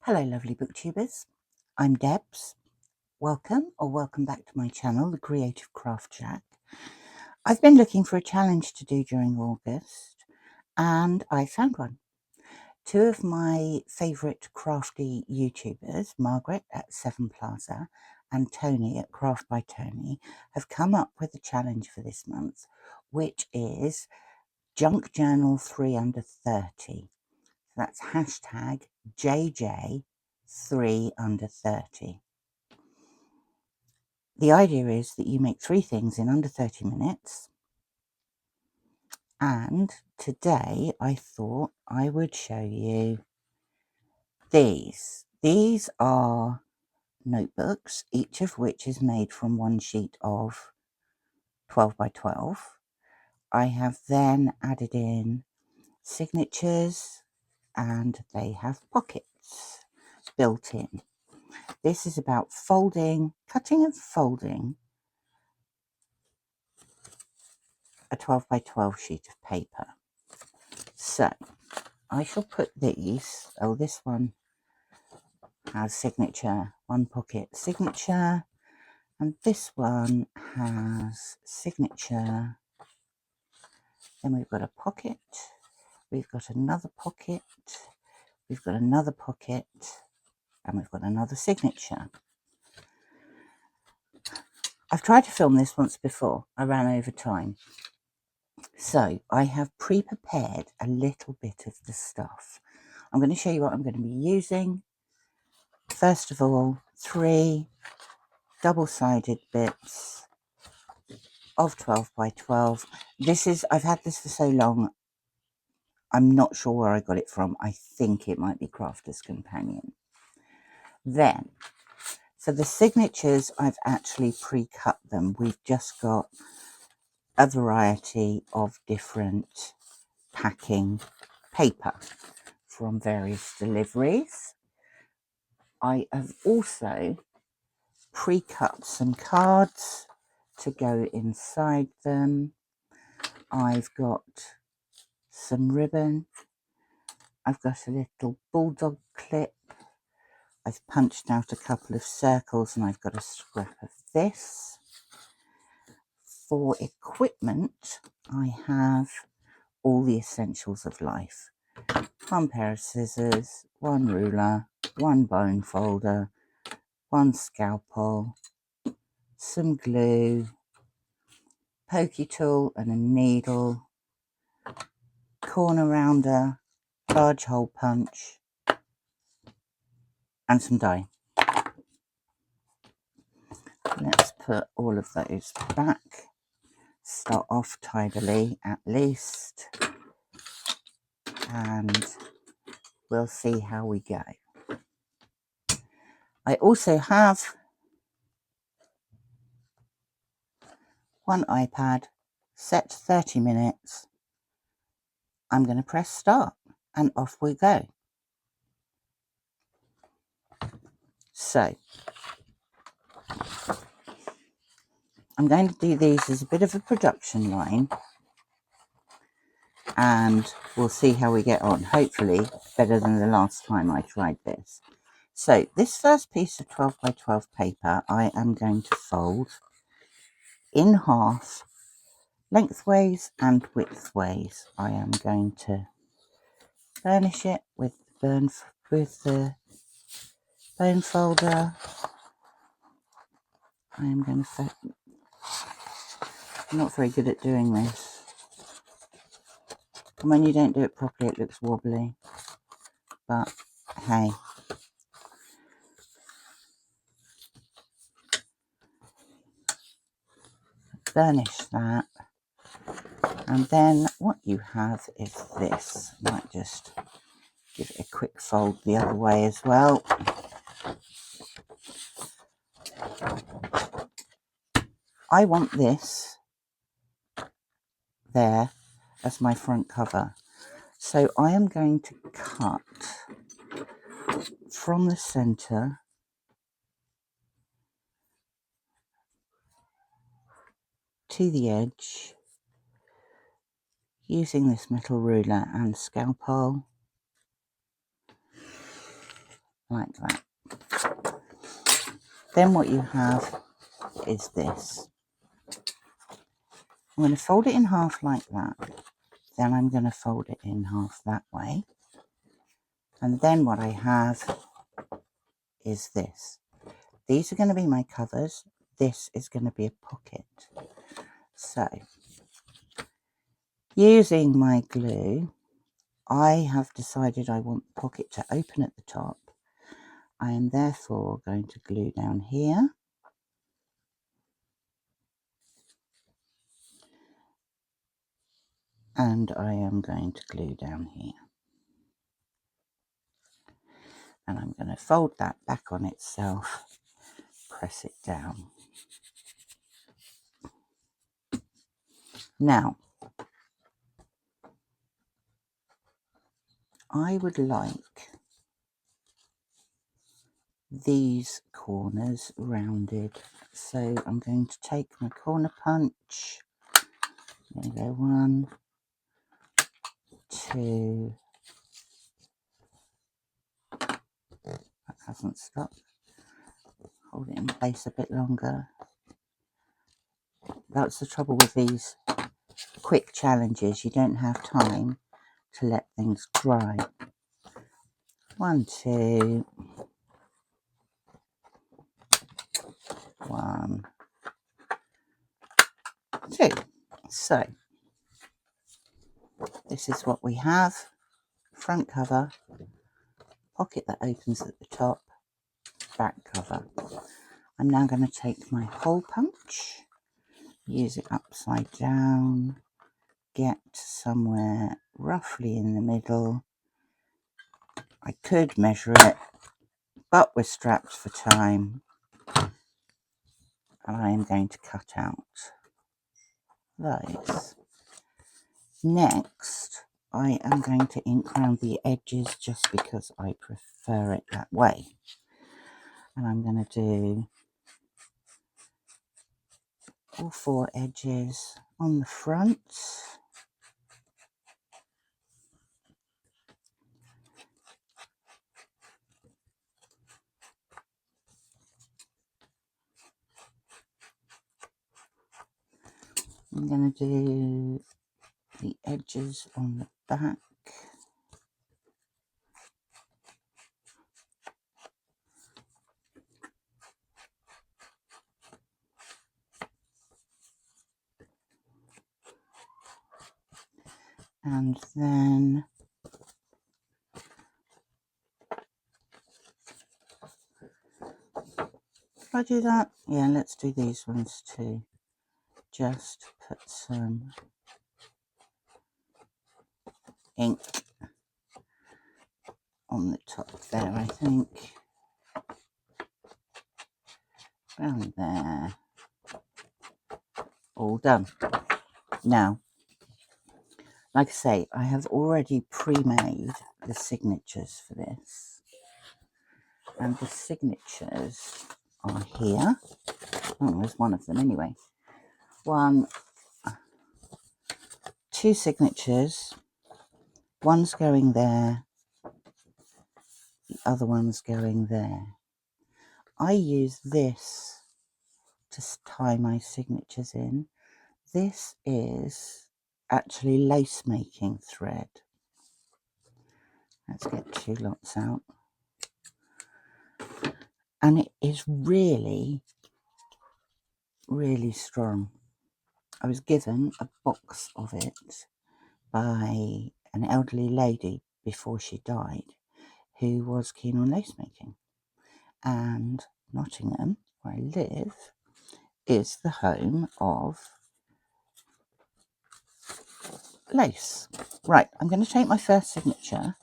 Hello lovely booktubers, I'm Debs. Welcome back to my channel, The Creative Craft Shack. I've been looking for a challenge to do during August and I found one. Two of my favourite crafty YouTubers, Margareth at 7 Plaza and Toni at Craft by Toni, have come up with a challenge for this month, which is Junk Journal 3 under 30. That's hashtag JJ3 under 30. The idea is that you make 3 things in under 30 minutes. And today I thought I would show you these. These are notebooks, each of which is made from one sheet of 12 by 12. I have then added in signatures and they have pockets built in. This is about cutting and folding a 12 by 12 sheet of paper. So I shall put these, this one has signature, one pocket signature, and this one has signature. Then we've got a pocket, we've got another pocket, we've got another pocket, and we've got another signature. I've tried to film this once before, I ran over time. So I have pre-prepared a little bit of the stuff. I'm going to show you what I'm going to be using. First of all, 3 double-sided bits of 12 by 12. I've had this for so long, I'm not sure where I got it from. I think it might be Crafter's Companion. Then, for the signatures, I've actually pre-cut them. We've just got a variety of different packing paper from various deliveries. I have also pre-cut some cards to go inside them. I've got some ribbon. I've got a little bulldog clip. I've punched out a couple of circles and I've got a scrap of this. For equipment, I have all the essentials of life. One pair of scissors, one ruler, one bone folder, one scalpel, some glue, pokey tool and a needle, corner rounder, large hole punch, and some dye. Let's put all of those back. Start off tidily at least, and we'll see how we go. I also have one iPad set to 30 minutes. I'm going to press start and off we go. So I'm going to do these as a bit of a production line and we'll see how we get on. Hopefully better than the last time I tried this. So this first piece of 12 by 12 paper I am going to fold in half, lengthways and widthways. I am going to burnish it with the bone folder. I am going to I'm not very good at doing this. And when you don't do it properly, it looks wobbly. But hey. Burnish that. And then what you have is this. I might just give it a quick fold the other way as well. I want this there as my front cover. So I am going to cut from the center to the edge using this metal ruler and scalpel. like that. Then what you have is this. I'm going to fold it in half like that. Then I'm going to fold it in half that way. And then what I have is this. These are going to be my covers. This is going to be a pocket. So, using my glue, I have decided I want the pocket to open at the top. I am therefore going to glue down here. And I am going to glue down here. And I'm going to fold that back on itself, press it down. Now, I would like these corners rounded. So I'm going to take my corner punch. There we go, 1, 2. That hasn't stopped. Hold it in place a bit longer. That's the trouble with these quick challenges. You don't have time to let things dry. 1, 2. 1, 2. So this is what we have. Front cover, pocket that opens at the top, back cover. I'm now going to take my hole punch, use it upside down, get somewhere roughly in the middle. I could measure it, but we're strapped for time, and I am going to cut out those. Next, I am going to ink around the edges just because I prefer it that way. And I'm going to do all 4 edges on the front. I'm going to do the edges on the back. And then if I do that, yeah, let's do these ones too. Just put some ink on the top there, I think. Around there. All done. Now, like I say, I have already pre-made the signatures for this. And the signatures are here. Oh, there's one of them anyway. 1, 2 signatures. One's going there. The other one's going there. I use this to tie my signatures in. This is actually lace making thread. Let's get 2 lots out. And it is really, really strong. I was given a box of it by an elderly lady before she died who was keen on lace making. And Nottingham, where I live, is the home of lace. Right, I'm going to take my first signature.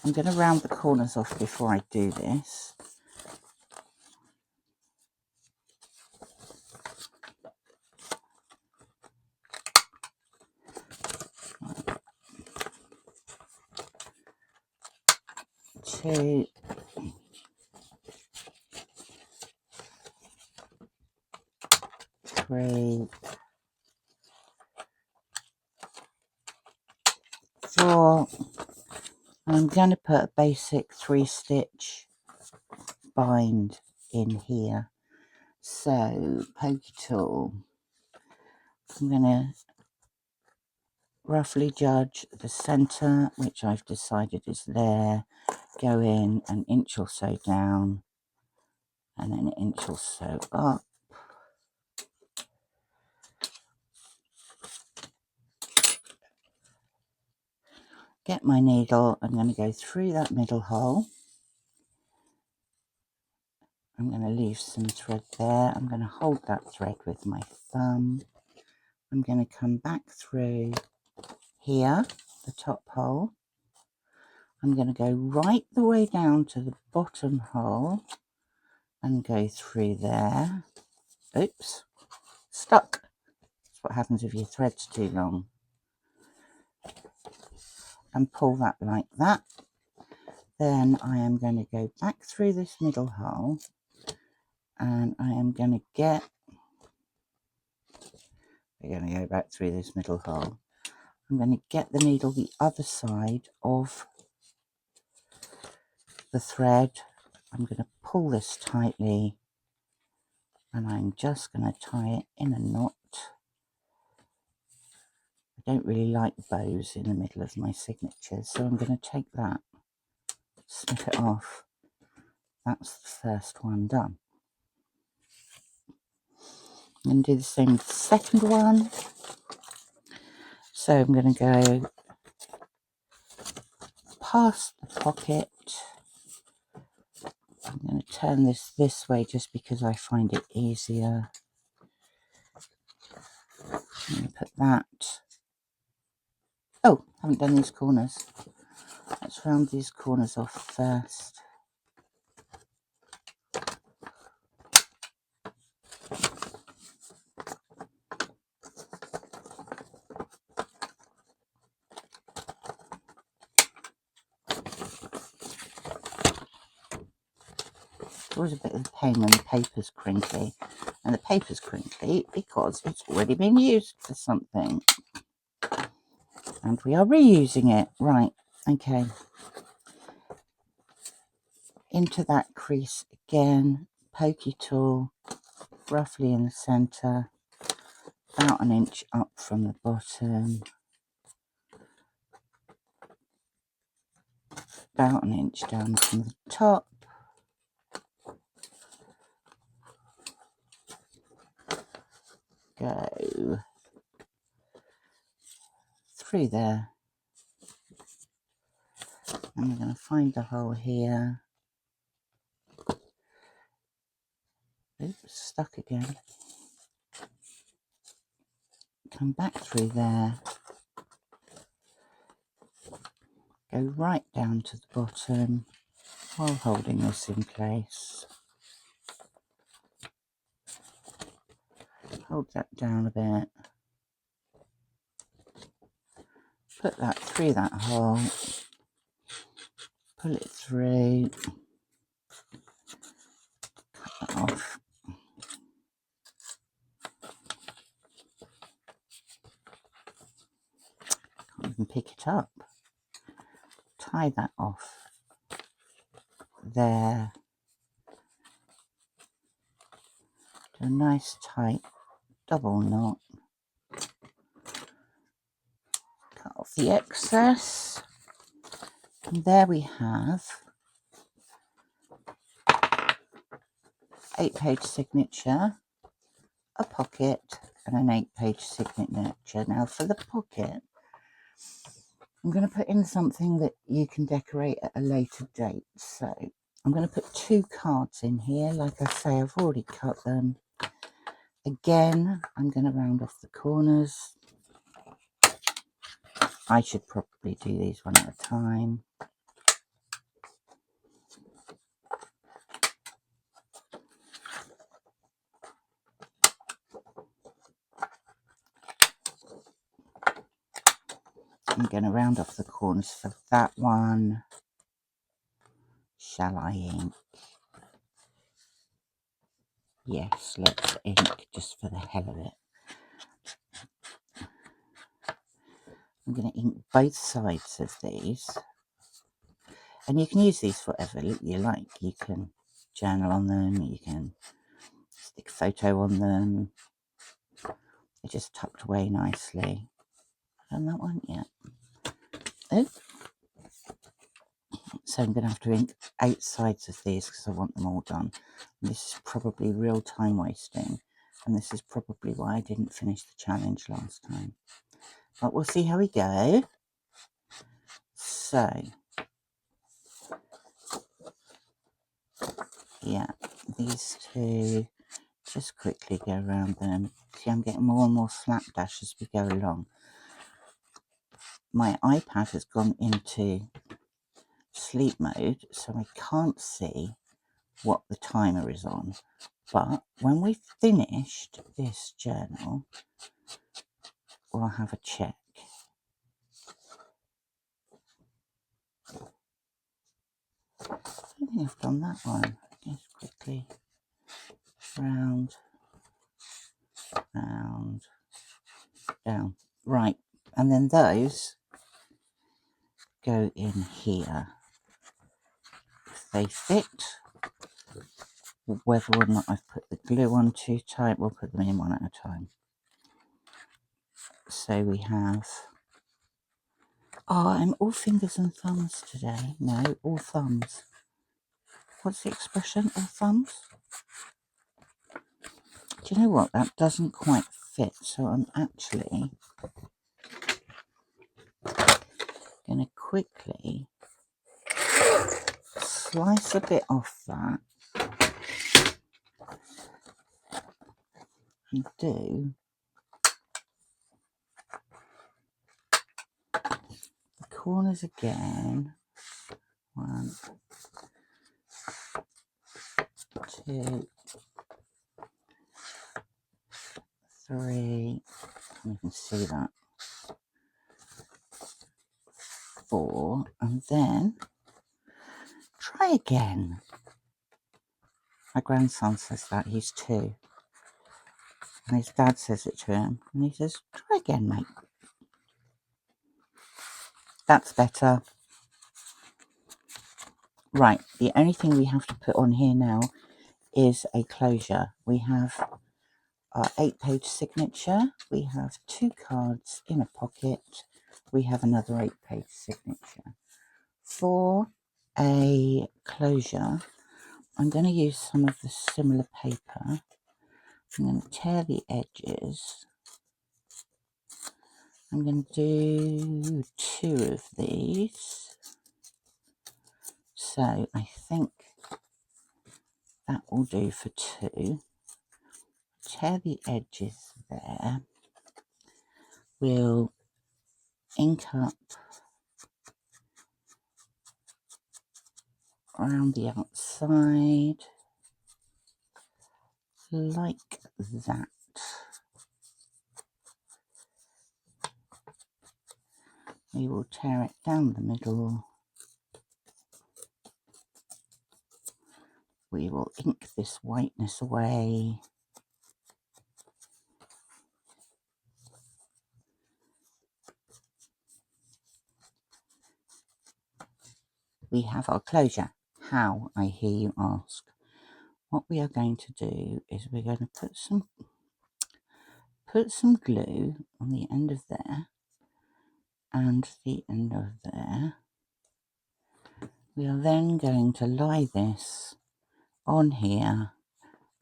I'm going to round the corners off before I do this. Two, 3, 4, I'm going to put a basic 3-stitch bind in here. So, pokey tool, I'm going to roughly judge the centre, which I've decided is there, go in an inch or so down, and then an inch or so up. Get my needle, I'm going to go through that middle hole. I'm going to leave some thread there. I'm going to hold that thread with my thumb. I'm going to come back through here, the top hole. I'm going to go right the way down to the bottom hole and go through there. Oops, stuck. That's what happens if your thread's too long. And pull that like that. Then I am going to go back through this middle hole and I am going to get, we're going to go back through this middle hole. I'm going to get the needle the other side of the thread. I'm going to pull this tightly and I'm just going to tie it in a knot. I don't really like bows in the middle of my signatures, so I'm going to take that, snip it off. That's the first one done. I'm going to do the same with the second one. So I'm going to go past the pocket. I'm going to turn this way just because I find it easier. I'm going to put that. Oh, I haven't done these corners. Let's round these corners off first. It's always a bit of a pain when the paper's crinkly. And the paper's crinkly because it's already been used for something. And we are reusing it. Right, okay. Into that crease again, pokey tool, roughly in the centre, about an inch up from the bottom, about an inch down from the top. Go through there. And we're going to find the hole here. Oops, stuck again. Come back through there. Go right down to the bottom while holding this in place. Hold that down a bit. Put that through that hole. Pull it through. Cut that off. Can't even pick it up. Tie that off there. Do a nice tight double knot. Cut off the excess. And there we have 8-page signature, a pocket, and an 8-page signature. Now for the pocket, I'm going to put in something that you can decorate at a later date. So I'm going to put 2 cards in here. Like I say, I've already cut them. Again, I'm going to round off the corners. I should probably do these one at a time. I'm going to round off the corners for that one. Shall I ink? Yes, let's ink just for the hell of it. I'm going to ink both sides of these. And you can use these for whatever you like. You can journal on them, you can stick a photo on them. They're just tucked away nicely. Done that one yet? Oh, so I'm going to have to ink 8 sides of these because I want them all done. And this is probably real time wasting, and this is probably why I didn't finish the challenge last time. But we'll see how we go. So, yeah, these two, just quickly go around them. See, I'm getting more and more slapdash as we go along. My iPad has gone into sleep mode, so I can't see what the timer is on. But when we've finished this journal, we'll have a check. I don't think I've done that one. Just quickly round, round, down. Right, and then those go in here. If they fit, whether or not I've put the glue on too tight, we'll put them in one at a time. So we have, oh, I'm all fingers and thumbs today. No, all thumbs. What's the expression? All thumbs? Do you know what? That doesn't quite fit. So I'm actually going to quickly slice a bit off that and do the corners again. 1, 2, 3. You can see that. 4, and then try again. My grandson says that, he's 2, and his dad says it to him, and he says, try again, mate. That's better. Right, the only thing we have to put on here now is a closure. We have our 8-page signature, we have 2 cards in a pocket, we have another 8-page signature. For a closure, I'm going to use some of the similar paper. I'm going to tear the edges. I'm going to do 2 of these. So I think that will do for 2. Tear the edges there. We'll ink up around the outside like that. We will tear it down the middle. We will ink this whiteness away. We have our closure. How, I hear you ask? What we are going to do is we're going to put some glue on the end of there and the end of there. We are then going to lie this on here,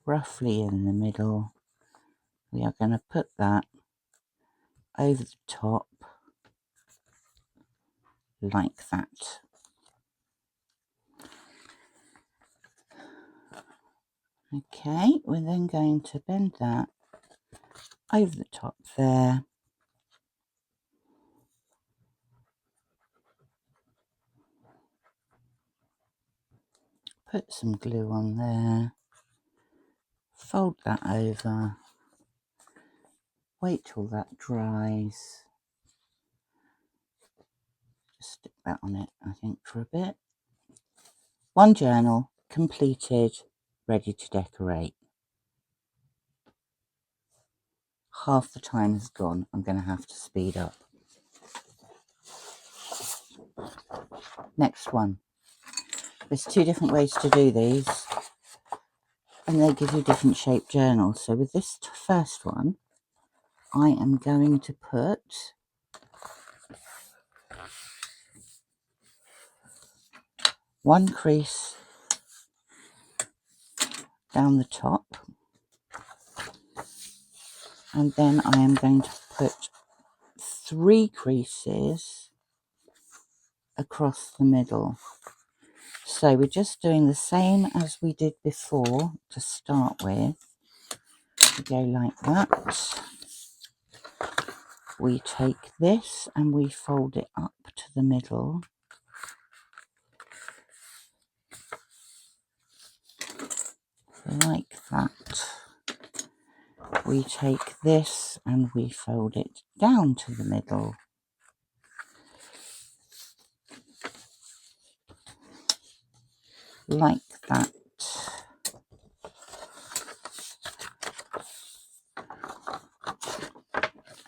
roughly in the middle. We are going to put that over the top like that. Okay, we're then going to bend that over the top there. Put some glue on there. Fold that over. Wait till that dries. Just stick that on it, I think, for a bit. One journal completed, ready to decorate. Half the time has gone. I'm going to have to speed up. Next one. There's two different ways to do these, and they give you different shaped journals. So with this first one, I am going to put one crease down the top, and then I am going to put 3 creases across the middle. So we're just doing the same as we did before to start with. We go like that. We take this and we fold it up to the middle. Like that. We take this and we fold it down to the middle. Like that.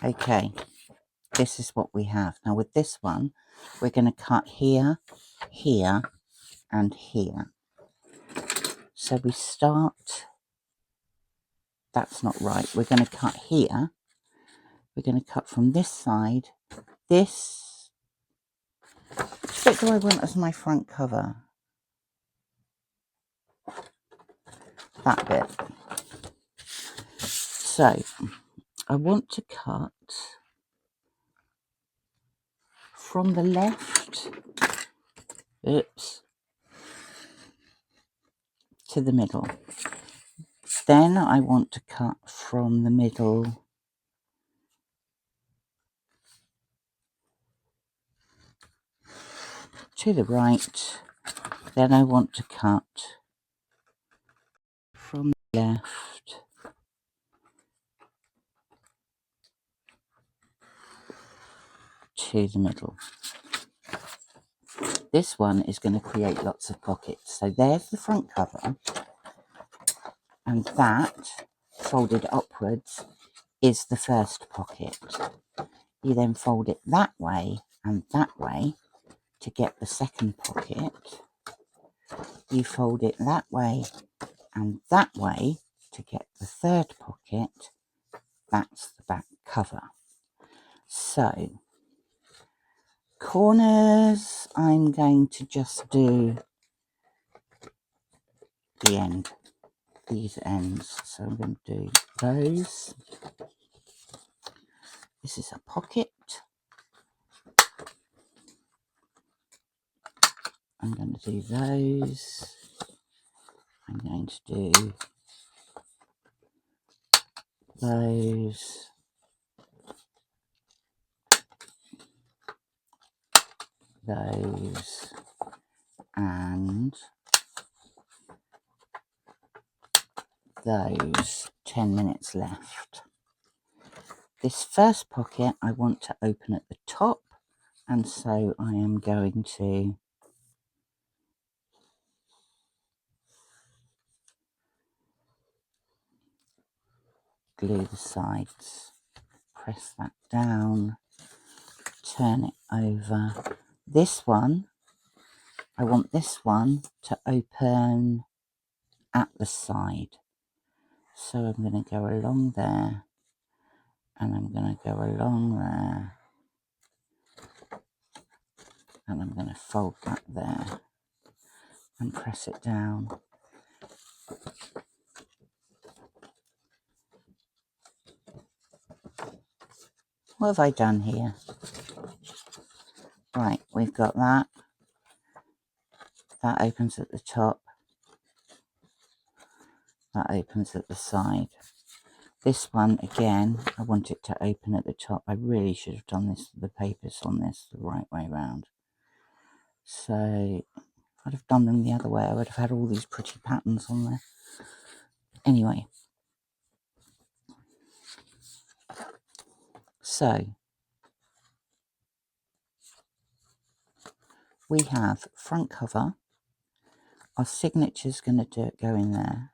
Okay, this is what we have. Now with this one, we're going to cut here, here, and here. So we start, that's not right, we're going to cut here. We're going to cut from this side, this. Which bit do I want as my front cover? That bit. So I want to cut from the left, oops, to the middle. Then I want to cut from the middle to the right. Then I want to cut from the left to the middle. This one is going to create lots of pockets. So there's the front cover, and that folded upwards is the first pocket. You then fold it that way and that way to get the second pocket. You fold it that way and that way to get the third pocket. That's the back cover. So corners, I'm going to just do the end, these ends. So I'm going to do those. This is a pocket. I'm going to do those. I'm going to do those. Those. And those. 10 minutes left. This first pocket I want to open at the top, and so I am going to glue the sides, press that down, turn it over. This one, I want this one to open at the side. So I'm going to go along there, and I'm going to go along there, and I'm going to fold that there and press it down. What have I done here? Right, we've got that. That opens at the top. That opens at the side. This one, again, I want it to open at the top. I really should have done this, the papers on this the right way round. So, if I'd have done them the other way, I would have had all these pretty patterns on there. Anyway. So, we have front cover. Our signature's going to go in there.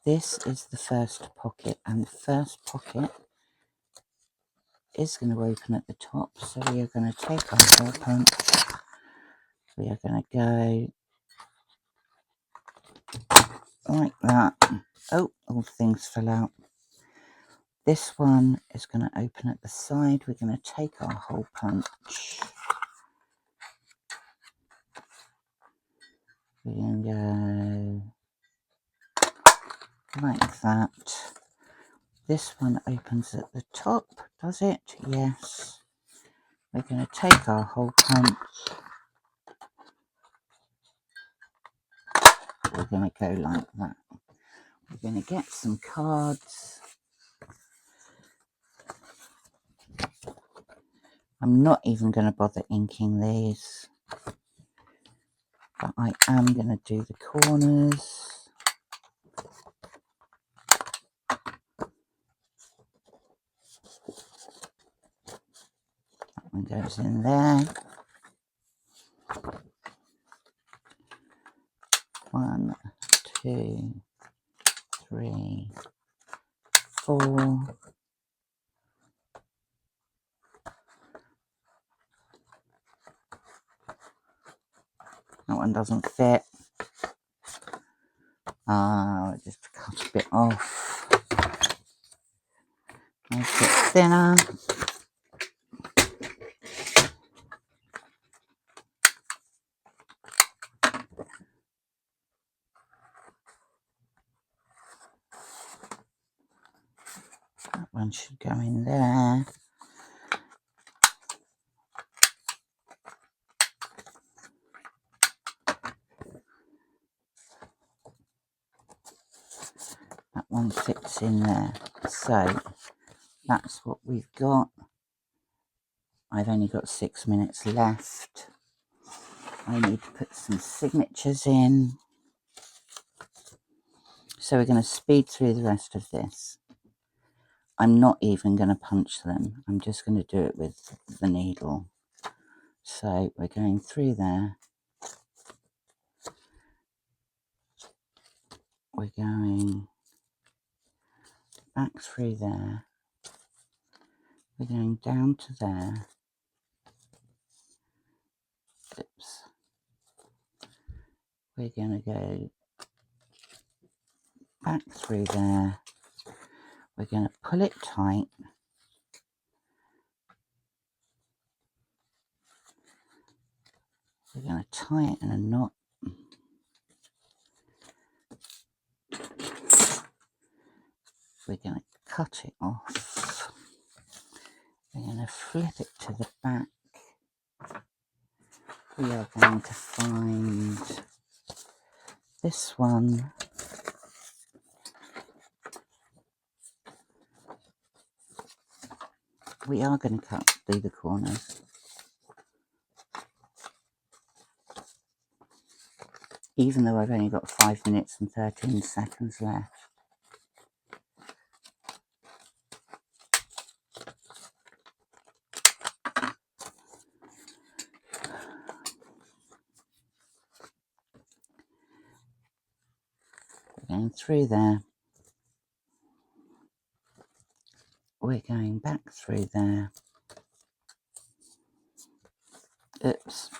This is the first pocket, and the first pocket is going to open at the top. So we are going to take our ball pump. We are going to go like that. Oh, all things fell out. This one is going to open at the side. We're going to take our hole punch. We're going to go like that. This one opens at the top, does it? Yes. We're going to take our hole punch. We're going to go like that. We're going to get some cards. I'm not even going to bother inking these, but I am going to do the corners. That one goes in there. 1, 2, 3, 4. That one doesn't fit. Just cut a bit off. Make it thinner. That one should go in there. That one fits in there. So that's what we've got. I've only got 6 minutes left. I need to put some signatures in. So we're going to speed through the rest of this. I'm not even going to punch them. I'm just going to do it with the needle. So we're going through there. We're going back through there. We're going down to there. Oops. We're going to go back through there. We're going to pull it tight. We're going to tie it in a knot. We're going to cut it off. We're going to flip it to the back. We are going to find this one. We are going to cut through the corners. Even though I've only got 5 minutes and 13 seconds left. We're going through there. We're going back through there. Oops.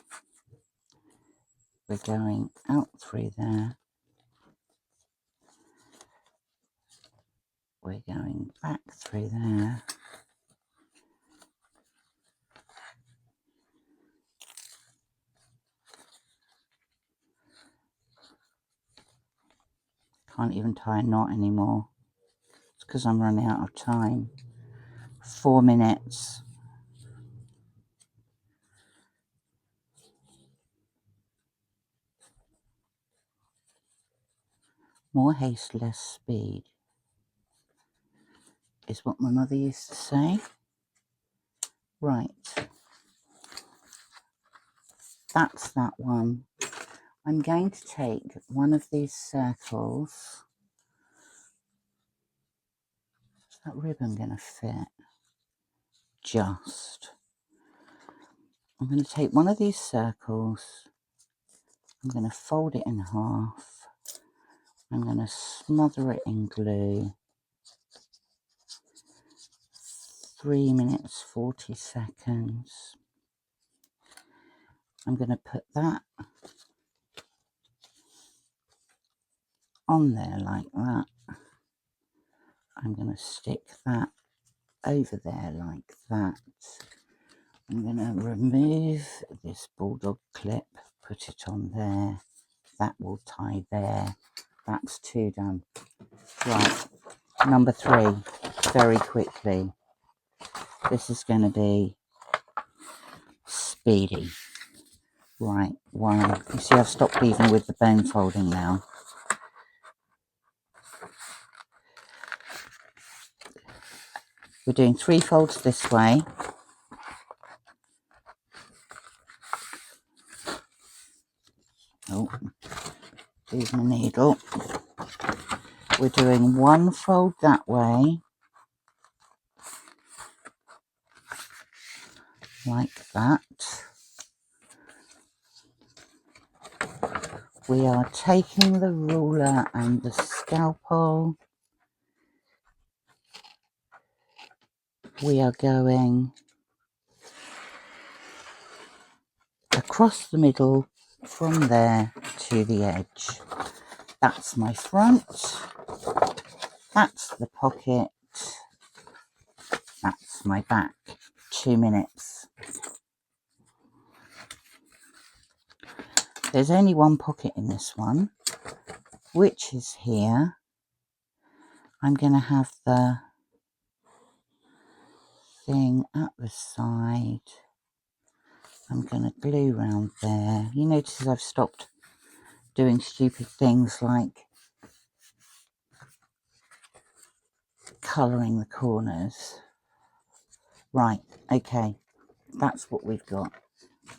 We're going out through there. We're going back through there. Can't even tie a knot anymore. It's because I'm running out of time. 4 minutes. More haste, less speed, is what my mother used to say. Right. That's that one. I'm going to take one of these circles. Is that ribbon going to fit? Just. I'm going to take one of these circles. I'm going to fold it in half. I'm going to smother it in glue. 3 minutes, 40 seconds. I'm going to put that on there like that. I'm going to stick that over there like that. I'm going to remove this bulldog clip, put it on there. That will tie there. That's 2 done. Right, number 3, very quickly. This is going to be speedy. Right, 1. You see I've stopped even with the bone folding now. We're doing 3 folds this way. Oh, here's my needle. We're doing 1 fold that way, like that. We are taking the ruler and the scalpel. We are going across the middle from there to the edge. That's my front. That's the pocket. That's my back. 2 minutes. There's only 1 pocket in this one, which is here. I'm going to have the thing at the side. I'm going to glue around there. You notice I've stopped doing stupid things like colouring the corners. Right, okay, that's what we've got.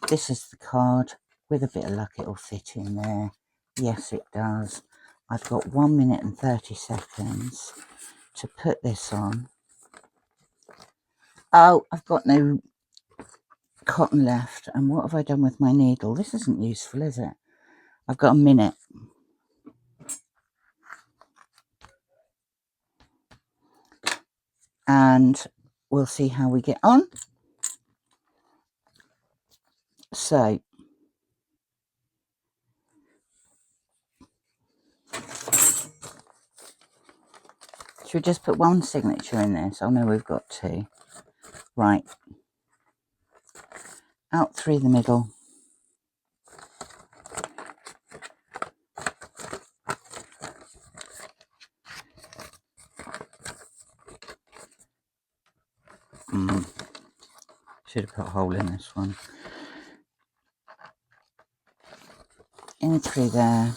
This is the card. With a bit of luck it'll fit in there. Yes, it does. I've got 1 minute and 30 seconds to put this on. Oh, I've got no cotton left. And what have I done with my needle? This isn't useful, is it? I've got a minute. And we'll see how we get on. So, should we just put 1 signature in this? Oh no, we've got 2. Right. Out through the middle. Should have put a hole in this one. In through there.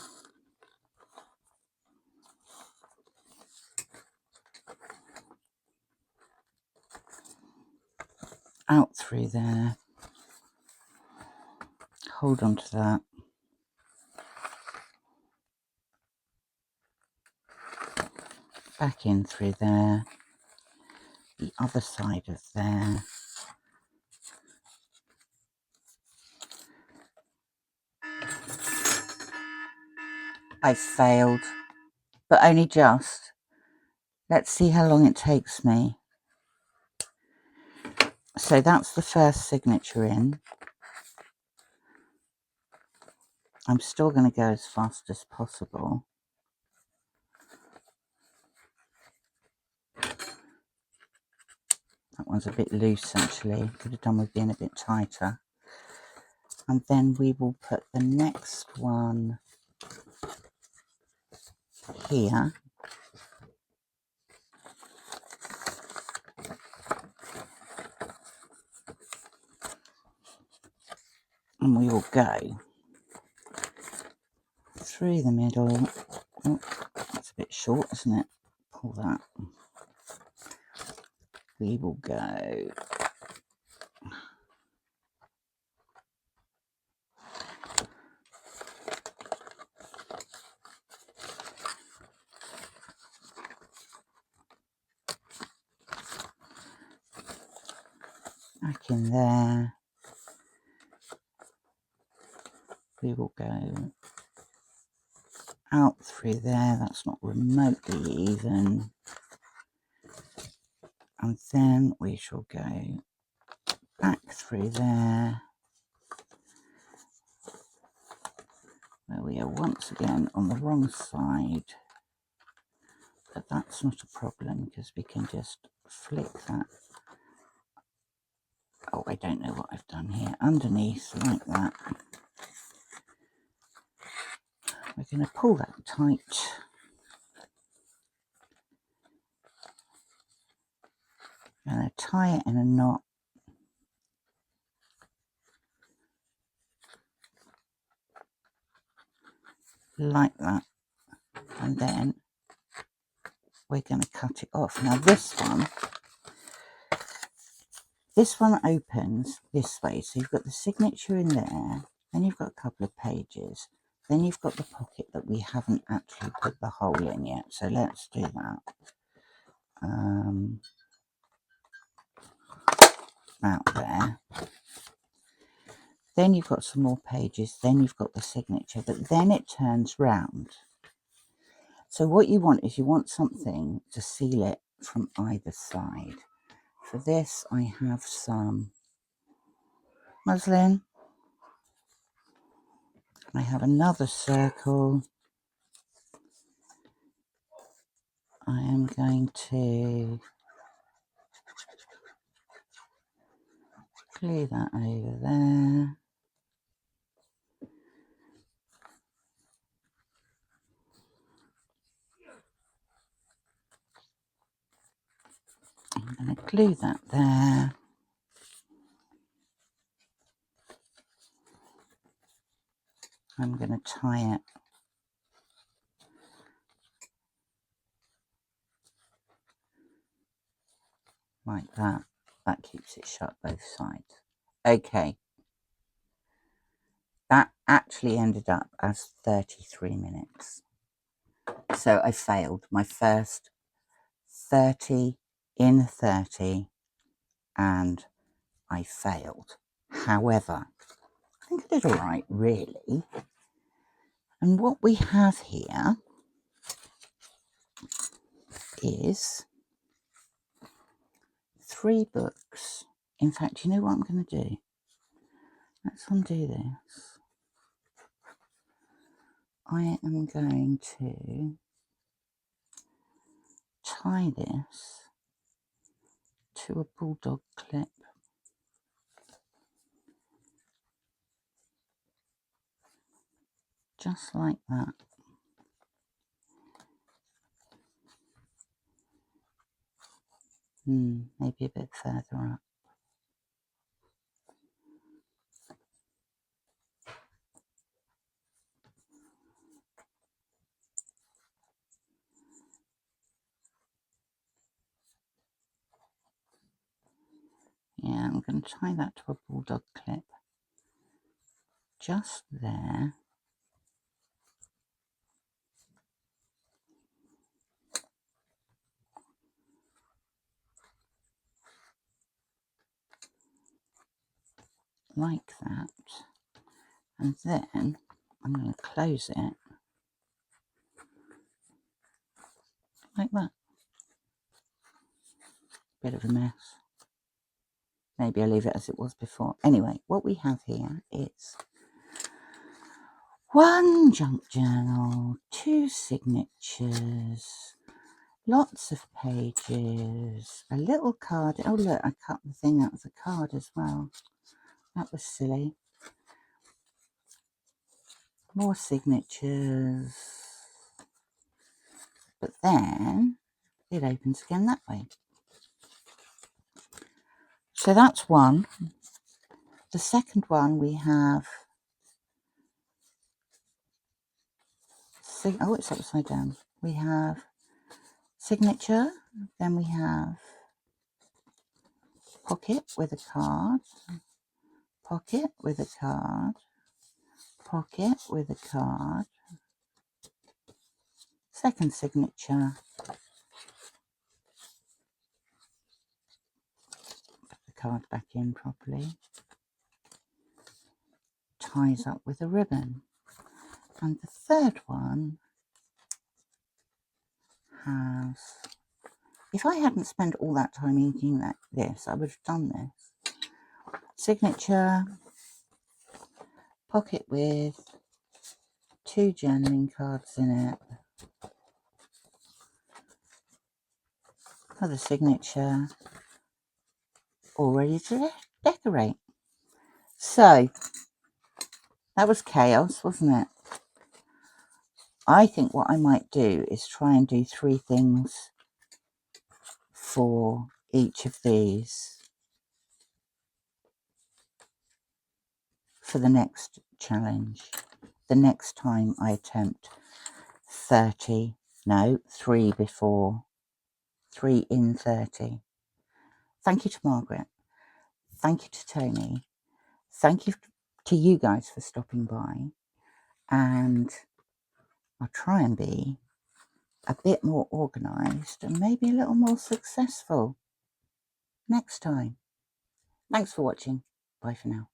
Out through there. Hold on to that. Back in through there. The other side of there. I failed, but only just. Let's see how long it takes me. So that's the first signature in. I'm still going to go as fast as possible. That one's a bit loose actually. Could have done with being a bit tighter. And then we will put the next one here. And we will go through the middle. Oh, that's a bit short, isn't it? Pull that. We will go back in there. We will go out through there. That's not remotely even. And then we shall go back through there, where we are once again on the wrong side. But that's not a problem because we can just flick that. Oh, I don't know what I've done here. Underneath, like that. We're going to pull that tight. I'm going to tie it in a knot. Like that. And then we're going to cut it off. Now this one opens this way. So you've got the signature in there. Then you've got a couple of pages. Then you've got the pocket that we haven't actually put the hole in yet. So let's do that. Out there. Then you've got some more pages. Then you've got the signature. But then it turns round. So what you want is you want something to seal it from either side. For this, I have some muslin. I have another circle. I am going to glue that over there. I'm going to glue that there. I'm going to tie it like that. That keeps it shut both sides. Okay. That actually ended up as 33 minutes. So I failed my first 30 in 30 and I failed. However, I think I did all right, really. And what we have here is 3 books. In fact, you know what I'm going to do? Let's undo this. I am going to tie this to a bulldog clip. Just like that. Maybe a bit further up. Yeah, I'm going to tie that to a bulldog clip. Just there. Like that. And then I'm going to close it like that. Bit of a mess. Maybe I'll leave it as it was before. Anyway, what we have here is 1 junk journal, 2 signatures, lots of pages, a little card. Oh look, I cut the thing out of the card as well. That was silly. More signatures. But then it opens again that way. So that's one. The second one we have, oh, it's upside down. We have signature, then we have pocket with a card, pocket with a card, pocket with a card, second signature, put the card back in properly, ties up with a ribbon. And the third one has, if I hadn't spent all that time inking this, I would have done this. Signature, pocket with 2 journaling cards in it, for the signature, all ready to decorate. So that was chaos, wasn't it? I think what I might do is try and do 3 things for each of these for the next challenge. The next time I attempt 30, no, 3 before, 3 in 30. Thank you to Margaret. Thank you to Toni. Thank you to you guys for stopping by. And I'll try and be a bit more organised and maybe a little more successful next time. Thanks for watching. Bye for now.